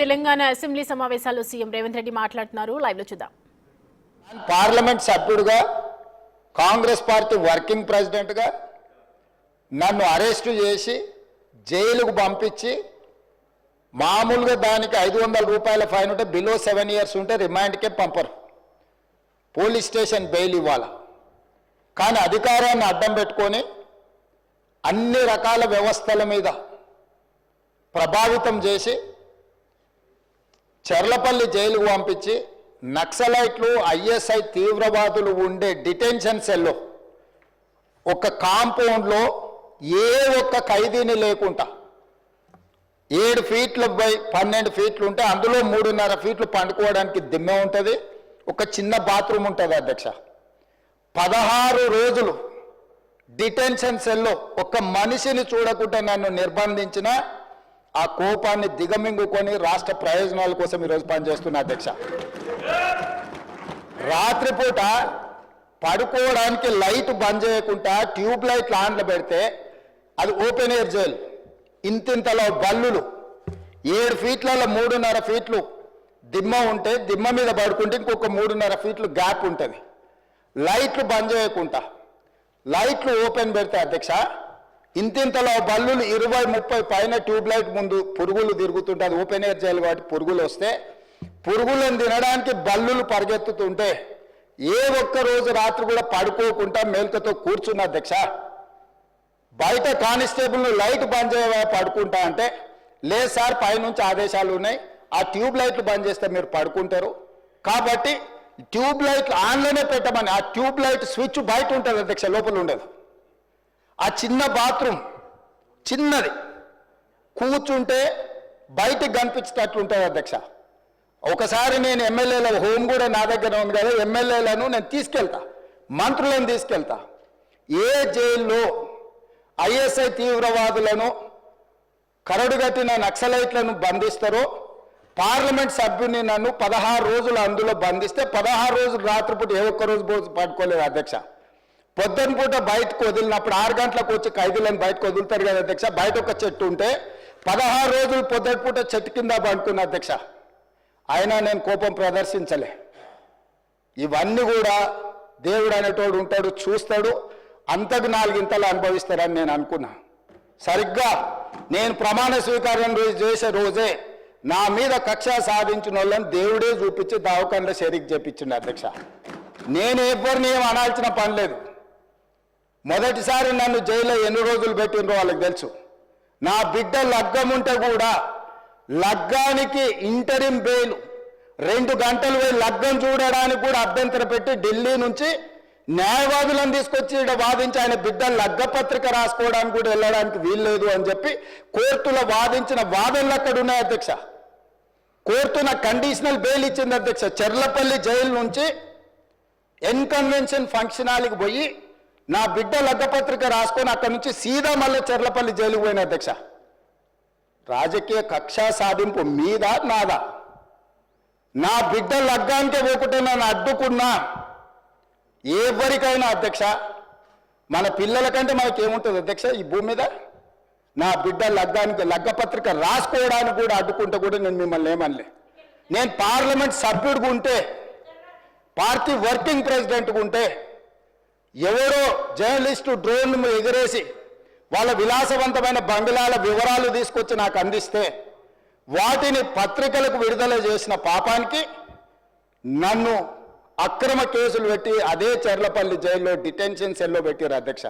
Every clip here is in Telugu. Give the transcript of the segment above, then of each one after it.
తెలంగాణ అసెంబ్లీ సమావేశాల్లో సీఎం రేవంత్ రెడ్డి మాట్లాడుతున్నారు. లైవ్ లో చూద్దాం. పార్లమెంట్ సభ్యుడిగా కాంగ్రెస్ పార్టీ వర్కింగ్ ప్రెసిడెంట్గా నన్ను అరెస్టు చేసి జైలుకు పంపించి మామూలుగా దానికి 500 రూపాయల ఫైన్ ఉంటే బిలో 7 years ఉంటే రిమాండ్కే పంపరు, పోలీస్ స్టేషన్ బెయిల్ ఇవ్వాలి. కానీ అధికారాన్ని అడ్డం పెట్టుకొని అన్ని రకాల వ్యవస్థల మీద ప్రభావితం చేసి చెర్లపల్లి జైలుకు పంపించి నక్సలైట్లు ఐఎస్ఐ తీవ్రవాదులు ఉండే డిటెన్షన్ సెల్లో ఒక కాంపౌండ్లో ఏ ఒక్క ఖైదీని లేకుండా 7 feet బై 12 feet ఉంటే అందులో 3.5 feet పండుకోవడానికి దిమ్మె ఉంటుంది, ఒక చిన్న బాత్రూమ్ ఉంటుంది. అధ్యక్ష 16 రోజులు డిటెన్షన్ సెల్లో ఒక్క మనిషిని చూడకుండా నన్ను నిర్బంధించిన ఆ కోపాన్ని దిగమింగుకొని రాష్ట్ర ప్రయోజనాల కోసం ఈరోజు పనిచేస్తున్నా. అధ్యక్ష రాత్రిపూట పడుకోవడానికి లైట్ బంద్ చేయకుండా ట్యూబ్ లైట్లు ఆన్లో పెడితే అది open air jail, ఇంతింతలో బల్లులు 7 feet 3.5 feet దిమ్మ ఉంటే దిమ్మ మీద పడుకుంటే ఇంకొక 3.5 feet గ్యాప్ ఉంటుంది. లైట్లు బంద్ చేయకుండా లైట్లు ఓపెన్ పెడితే అధ్యక్ష ఇంతింతలో బల్లులు 20-30 పైన ట్యూబ్ లైట్ ముందు పురుగులు తిరుగుతుంటే అది ఓపెన్ ఎయిర్ జైలు కాబట్టి పురుగులు వస్తే పురుగులను తినడానికి బల్లులు పరిగెత్తుతుంటే ఏ ఒక్క రోజు రాత్రి కూడా పడుకోకుండా మేల్కతో కూర్చున్న అధ్యక్ష. బయట కానిస్టేబుల్ను లైట్ బంద్ చేయవా పడుకుంటా అంటే లేదు సార్ పైనుంచి ఆదేశాలు ఉన్నాయి, ఆ ట్యూబ్ లైట్లు బంద్ చేస్తే మీరు పడుకుంటారు కాబట్టి ట్యూబ్ లైట్లు ఆన్లోనే పెట్టమని. ఆ ట్యూబ్ లైట్ స్విచ్ బయట ఉంటుంది అధ్యక్ష, లోపల ఉండదు. ఆ చిన్న బాత్రూమ్ చిన్నది, కూర్చుంటే బయటకు కనిపించేటట్లు ఉంటుంది అధ్యక్ష. ఒకసారి నేను ఎమ్మెల్యేల హోమ్ కూడా నా దగ్గర ఉంది కదా, ఎమ్మెల్యేలను నేను తీసుకెళ్తా, మంత్రులను తీసుకెళ్తా. ఏ జైల్లో ఐఎస్ఐ తీవ్రవాదులను కరడుగట్టిన నక్సలైట్లను బంధిస్తారో పార్లమెంట్ సభ్యుని నన్ను 16 రోజులు అందులో బంధిస్తే 16 రోజులు రాత్రిపూట ఏ ఒక్క రోజు పడుకోలేదు అధ్యక్ష. పొద్దున పూట బయటకు వదిలినప్పుడు 6 గంటలకు వచ్చి ఖైదీలను బయటకు వదులుతారు కదా అధ్యక్ష. బయట ఒక చెట్టు ఉంటే 16 రోజులు పొద్దున పూట చెట్టు కింద పడుకున్న అధ్యక్ష. అయినా నేను కోపం ప్రదర్శించలే. ఇవన్నీ కూడా దేవుడు అనేటోడు ఉంటాడు, చూస్తాడు, అంతకు 4 ఇంతలు అనుభవిస్తారని నేను అనుకున్నా. సరిగ్గా నేను ప్రమాణ స్వీకారం చేసే రోజే నా మీద కక్ష సాధించిన వాళ్ళని దేవుడే చూపించి దావకంలో షరీక్ చేపించిండు అధ్యక్ష. నేను ఎవరిని ఏం అనాల్సిన పని లేదు. మొదటిసారి నన్ను జైల్లో ఎన్ని రోజులు పెట్టినరో వాళ్ళకి తెలుసు. నా బిడ్డ లగ్గం ఉంటే కూడా లగ్గానికి ఇంటరిం బెయిల్ 2 గంటలు పోయి లగ్గం చూడడానికి కూడా అభ్యంతరం పెట్టి ఢిల్లీ నుంచి న్యాయవాదులను తీసుకొచ్చి ఇక్కడ వాదించి ఆయన బిడ్డ లగ్గపత్రిక రాసుకోవడానికి కూడా వెళ్ళడానికి వీల్లేదు అని చెప్పి కోర్టులో వాదించిన వాదనలు అక్కడ ఉన్నాయి అధ్యక్ష. కోర్టు నాకు కండిషనల్ బెయిల్ ఇచ్చింది అధ్యక్ష. చెర్లపల్లి జైలు నుంచి ఎన్కన్వెన్షన్ ఫంక్షన్ హాల్కి పోయి నా బిడ్డ లగ్గపత్రిక రాసుకొని అక్కడి నుంచి సీదా మళ్ళీ చెర్లపల్లి జైలుకు పోయిన అధ్యక్ష. రాజకీయ కక్ష సాధింపు మీద నాదా? నా బిడ్డ లగ్గానికే పోకుంటే నన్ను అడ్డుకున్నా ఎవరికైనా అధ్యక్ష, మన పిల్లల కంటే మనకేముంటుంది అధ్యక్ష ఈ భూమి మీద? నా బిడ్డ లగ్గానికి లగ్గపత్రిక రాసుకోవడానికి కూడా అడ్డుకుంటే కూడా నేను మిమ్మల్ని ఏమనలే. నేను పార్లమెంట్ సభ్యుడిగా ఉంటే, పార్టీ వర్కింగ్ ప్రెసిడెంట్గా ఉంటే ఎవరో జర్నలిస్టు డ్రోన్ ఎగరేసి వాళ్ళ విలాసవంతమైన బంగ్లాల వివరాలు తీసుకొచ్చి నాకు అందిస్తే వాటిని పత్రికలకు విడుదల చేసిన పాపానికి నన్ను అక్రమ కేసులు పెట్టి అదే చెర్లపల్లి జైల్లో డిటెన్షన్ సెల్లో పెట్టారు అధ్యక్ష.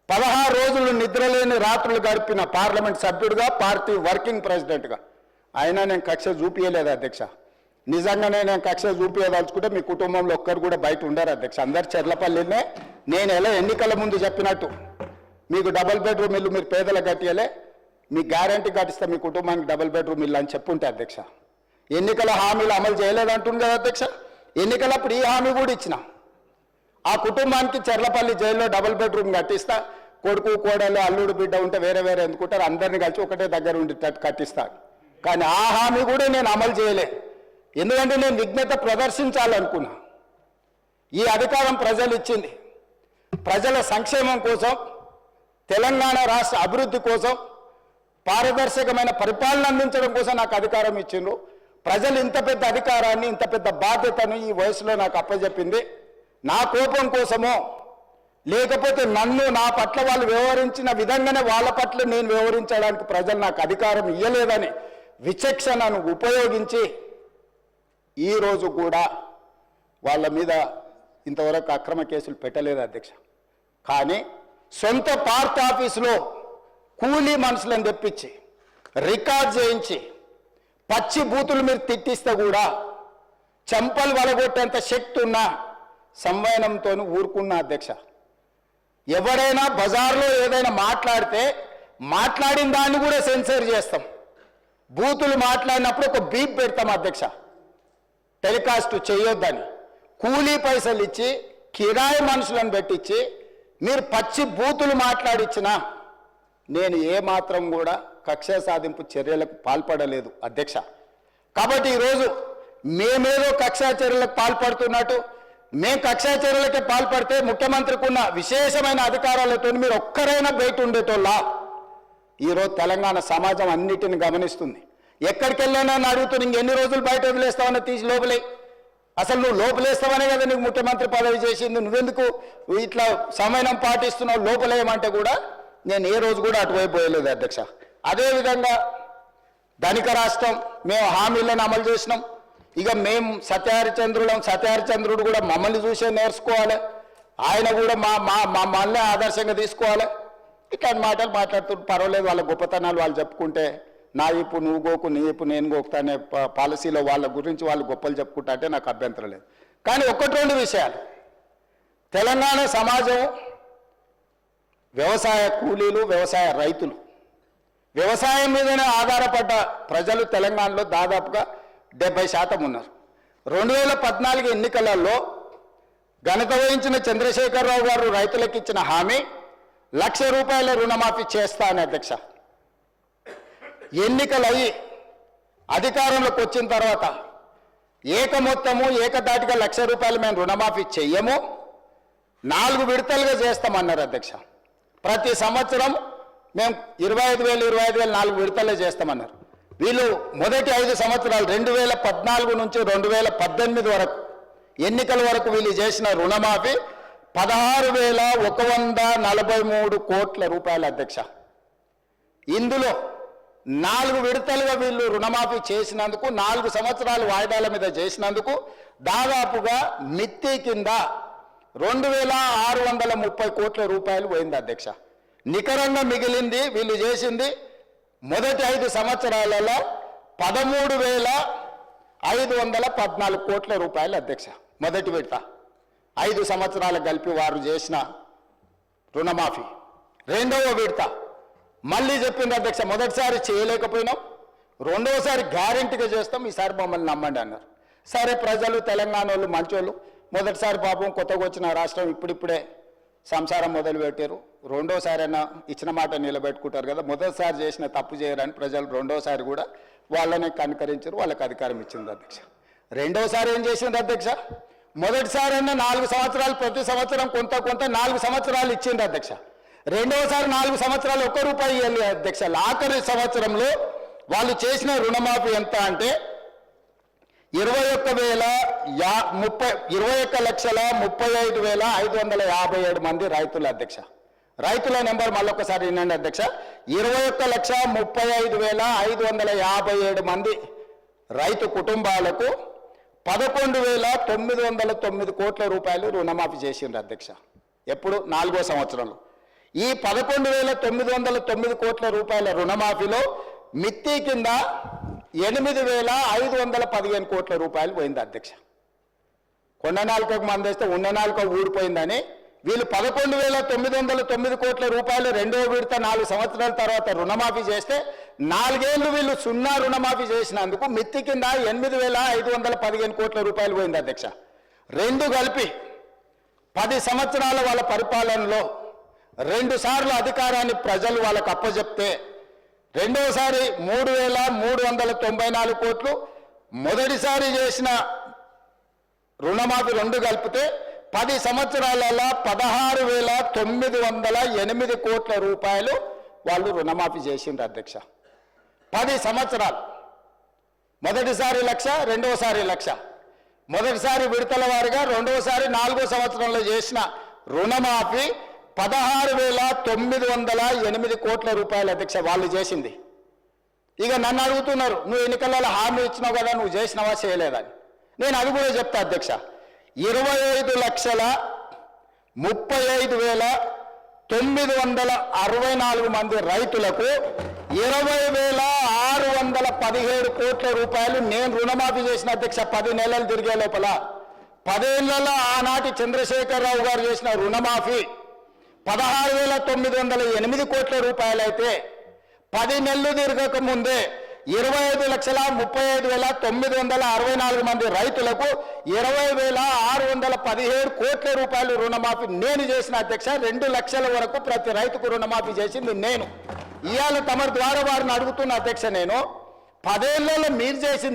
16 రోజులు నిద్రలేని రాత్రులు గడిపిన పార్లమెంట్ సభ్యుడిగా, పార్టీ వర్కింగ్ ప్రెసిడెంట్గా అయినా నేను కక్ష చూపించలేదు అధ్యక్ష. నిజంగానే నేను కక్ష చూపించదలుచుకుంటే మీ కుటుంబంలో ఒక్కరు కూడా బయట ఉండరు అధ్యక్ష. అందరు చెర్లపల్లినే. నేను ఎలా ఎన్నికల ముందు చెప్పినట్టు మీకు డబుల్ బెడ్రూమ్ ఇల్లు మీరు పేదలకు కట్టియలే, మీ గ్యారంటీ కట్టిస్తే మీ కుటుంబానికి డబుల్ బెడ్రూమ్ ఇల్లు అని చెప్పుంటే అధ్యక్ష. ఎన్నికల హామీలు అమలు చేయలేదంటుంది కదా అధ్యక్ష. ఎన్నికలప్పుడు ఈ హామీ కూడా ఇచ్చిన. ఆ కుటుంబానికి చెర్లపల్లి జైల్లో డబుల్ బెడ్రూమ్ కట్టిస్తా, కొడుకు కోడలు అల్లుడు బిడ్డ ఉంటే వేరే వేరే ఎందుకుంటారు, అందరినీ కలిసి ఒకటే దగ్గర ఉండేటట్టు కట్టిస్తాను. కానీ ఆ హామీ కూడా నేను అమలు చేయలే. ఎందుకంటే నేను విఘ్నత ప్రదర్శించాలనుకున్నా. ఈ అధికారం ప్రజలు ఇచ్చింది ప్రజల సంక్షేమం కోసం, తెలంగాణ రాష్ట్ర అభివృద్ధి కోసం, పారదర్శకమైన పరిపాలన అందించడం కోసం నాకు అధికారం ఇచ్చిండ్రు. ప్రజలు ఇంత పెద్ద అధికారాన్ని, ఇంత పెద్ద బాధ్యతను ఈ వయసులో నాకు అప్పచెప్పింది. నా కోపం కోసమో లేకపోతే నన్ను, నా పట్ల వాళ్ళు వ్యవహరించిన విధంగానే వాళ్ళ పట్ల నేను వ్యవహరించడానికి ప్రజలు నాకు అధికారం ఇవ్వలేదని విచక్షణను ఉపయోగించి ఈరోజు కూడా వాళ్ళ మీద ఇంతవరకు అక్రమ కేసులు పెట్టలేదు అధ్యక్ష. కానీ సొంత పార్టీ ఆఫీసులో కూలీ మనుషులను తెప్పించి రికార్డ్ చేయించి పచ్చి బూతులు మీరు తిట్టిస్తే కూడా చెంపలు వలగొట్టేంత శక్తి ఉన్న సంవయనంతో ఊరుకున్న అధ్యక్ష. ఎవరైనా బజార్లో ఏదైనా మాట్లాడితే మాట్లాడిన దాన్ని కూడా సెన్సర్ చేస్తాం. బూతులు మాట్లాడినప్పుడు ఒక బీప్ పెడతాం అధ్యక్ష, టెలికాస్ట్ చేయొద్దని. కూలీ పైసలు ఇచ్చి కిరాయి మనుషులను పెట్టించి మీరు పచ్చి బూతులు మాట్లాడిచ్చినా నేను ఏమాత్రం కూడా కక్ష సాధింపు చర్యలకు పాల్పడలేదు అధ్యక్ష. కాబట్టి ఈరోజు మేమేదో కక్షా చర్యలకు పాల్పడుతున్నట్టు, మేము కక్షా చర్యలకే పాల్పడితే ముఖ్యమంత్రికి ఉన్న విశేషమైన అధికారాలతో మీరు ఒక్కరైనా బయట ఉండేటోళ్ళ. ఈరోజు తెలంగాణ సమాజం అన్నిటిని గమనిస్తుంది. ఎక్కడికి వెళ్ళానో అని అడుగుతూ ఇంకెన్ని రోజులు బయట వదిలేస్తావని తీసి లోపలే. అసలు నువ్వు లోపలేస్తావనే కదా నీకు ముఖ్యమంత్రి పదవి చేసింది, నువ్వెందుకు ఇట్లా సమయం పాటిస్తున్నావు లోపలేయమంటే కూడా నేను ఏ రోజు కూడా అటువైపు పోయలేదు అధ్యక్ష. అదేవిధంగా ధనిక రాష్ట్రం, మేము హామీలను అమలు చేసినాం. ఇక మేము సత్యహరిచంద్రుడు కూడా మమ్మల్ని చూసే నేర్చుకోవాలి, ఆయన కూడా మమ్మల్ని ఆదర్శంగా తీసుకోవాలి. ఇట్లాంటి మాటలు మాట్లాడుతూ పర్వాలేదు, వాళ్ళ గొప్పతనాలు వాళ్ళు చెప్పుకుంటే నా ఇప్పు నువ్వు గోకు, నీ ఇప్పు నేను గోకుతా అనే పాలసీలో వాళ్ళ గురించి వాళ్ళు గొప్పలు చెప్పుకుంటా అంటే నాకు అభ్యంతరం లేదు. కానీ ఒకటి రెండు విషయాలు, తెలంగాణ సమాజం వ్యవసాయ కూలీలు, వ్యవసాయ రైతులు, వ్యవసాయం మీదనే ఆధారపడ్డ ప్రజలు తెలంగాణలో దాదాపుగా 70% ఉన్నారు. 2014 ఎన్నికలలో ఘనత వహించిన చంద్రశేఖరరావు గారు రైతులకు ఇచ్చిన హామీ ₹1,00,000 రుణమాఫీ చేస్తా అని అధ్యక్ష. ఎన్నికలయ్యి అధికారంలోకి వచ్చిన తర్వాత ఏకమొత్తము ఏకదాటిగా ₹1,00,000 మేము రుణమాఫీ చెయ్యము, 4 విడతలుగా చేస్తామన్నారు అధ్యక్ష. ప్రతి సంవత్సరం మేము 25,000 4 విడతలే చేస్తామన్నారు. వీళ్ళు మొదటి 5 సంవత్సరాలు 2014 నుంచి 2018 వరకు ఎన్నికల వరకు వీళ్ళు చేసిన రుణమాఫీ ₹16,143 కోట్ల అధ్యక్ష. ఇందులో 4 విడతలుగా వీళ్ళు రుణమాఫీ చేసినందుకు, 4 సంవత్సరాలు వాయిదాల మీద చేసినందుకు దాదాపుగా మిత్తి కింద ₹2,630 కోట్ల పోయింది అధ్యక్ష. నికరంగా మిగిలింది వీళ్ళు చేసింది మొదటి 5 సంవత్సరాలలో ₹13,514 కోట్ల అధ్యక్ష. మొదటి విడత 5 సంవత్సరాలు కలిపి వారు చేసిన రుణమాఫీ. రెండవ విడత మళ్ళీ చెప్పింది అధ్యక్ష, మొదటిసారి చేయలేకపోయినాం, రెండవసారి గ్యారెంటీగా చేస్తాం, ఈసారి మమ్మల్ని నమ్మండి అన్నారు. సరే, ప్రజలు తెలంగాణ వాళ్ళు మంచోళ్ళు, మొదటిసారి పాపం కొత్తగా వచ్చిన రాష్ట్రం ఇప్పుడిప్పుడే సంసారం మొదలు పెట్టారు, రెండోసారైనా ఇచ్చిన మాట నిలబెట్టుకుంటారు కదా, మొదటిసారి చేసిన తప్పు చేయరని ప్రజలు రెండోసారి కూడా వాళ్ళని కనుకరించారు, వాళ్ళకి అధికారం ఇచ్చింది అధ్యక్ష. రెండోసారి ఏం చేసింది అధ్యక్ష, మొదటిసారైనా 4 సంవత్సరాలు ప్రతి సంవత్సరం కొంత 4 సంవత్సరాలు ఇచ్చింది అధ్యక్ష. రెండవసారి 4 సంవత్సరాలు ₹1 ఇవ్వాలి అధ్యక్ష. ఆఖరి సంవత్సరంలో వాళ్ళు చేసిన రుణమాఫీ ఎంత అంటే 21,35,557 మంది రైతులు అధ్యక్ష. రైతుల నెంబర్ మళ్ళొకసారి వినండి అధ్యక్ష, 21,35,557 మంది రైతు కుటుంబాలకు 11,909 కోట్ల రుణమాఫీ చేసిండ్రు అధ్యక్ష. ఎప్పుడు? 4వ సంవత్సరంలో. ఈ 11,909 కోట్ల రుణమాఫీలో మిత్తి కింద 8,515 కోట్ల పోయింది అధ్యక్ష. కొండ నాలుకకు మందేస్తే ఉన్న నాలుక ఊడిపోయిందని వీళ్ళు 11,909 కోట్ల రెండవ విడత 4 సంవత్సరాల తర్వాత రుణమాఫీ చేస్తే 4 ఏళ్ళు వీళ్ళు 0 రుణమాఫీ చేసినందుకు మిత్తి కింద 8,515 కోట్ల పోయింది అధ్యక్ష. రెండు కలిపి 10 సంవత్సరాల వాళ్ళ పరిపాలనలో 2 సార్లు అధికారాన్ని ప్రజలు వాళ్ళకు అప్పచెప్తే రెండోసారి 3,394 కోట్లు, మొదటిసారి చేసిన రుణమాఫీ 2 కలిపితే 10 సంవత్సరాలలో 16,908 కోట్ల వాళ్ళు రుణమాఫీ చేసిండ్రు అధ్యక్ష. 10 సంవత్సరాలు. మొదటిసారి 1,00,000, రెండవసారి 1,00,000. మొదటిసారి విడతల వారిగా, రెండవసారి 4వ సంవత్సరంలో చేసిన రుణమాఫీ 16,908 కోట్ల రూపాయలు అధ్యక్ష వాళ్ళు చేసింది. ఇక నన్ను అడుగుతున్నారు, నువ్వు ఎన్నికలలో హామీ ఇచ్చినావు కదా, నువ్వు చేసినావా చేయలేదని. నేను అది కూడా చెప్తా అధ్యక్ష. 25,35,964 మంది రైతులకు 20,617 కోట్ల రూపాయలు నేను రుణమాఫీ చేసిన అధ్యక్ష. 10 నెలలు తిరిగే లోపల 10 ఏళ్లలో ఆనాటి చంద్రశేఖరరావు గారు చేసిన రుణమాఫీ 16,908 కోట్ల రూపాయలు అయితే 10 నెలలు తిరగక ముందే 25,35,964 మంది రైతులకు 20,617 కోట్ల రూపాయలు రుణమాఫీ నేను చేసిన అధ్యక్ష. 2 లక్షల వరకు ప్రతి రైతుకు రుణమాఫీ చేసింది నేను. ఇవాళ తమ ద్వారా వారిని అడుగుతున్న అధ్యక్ష, నేను 10 ఏళ్లలో మీరు చేసింది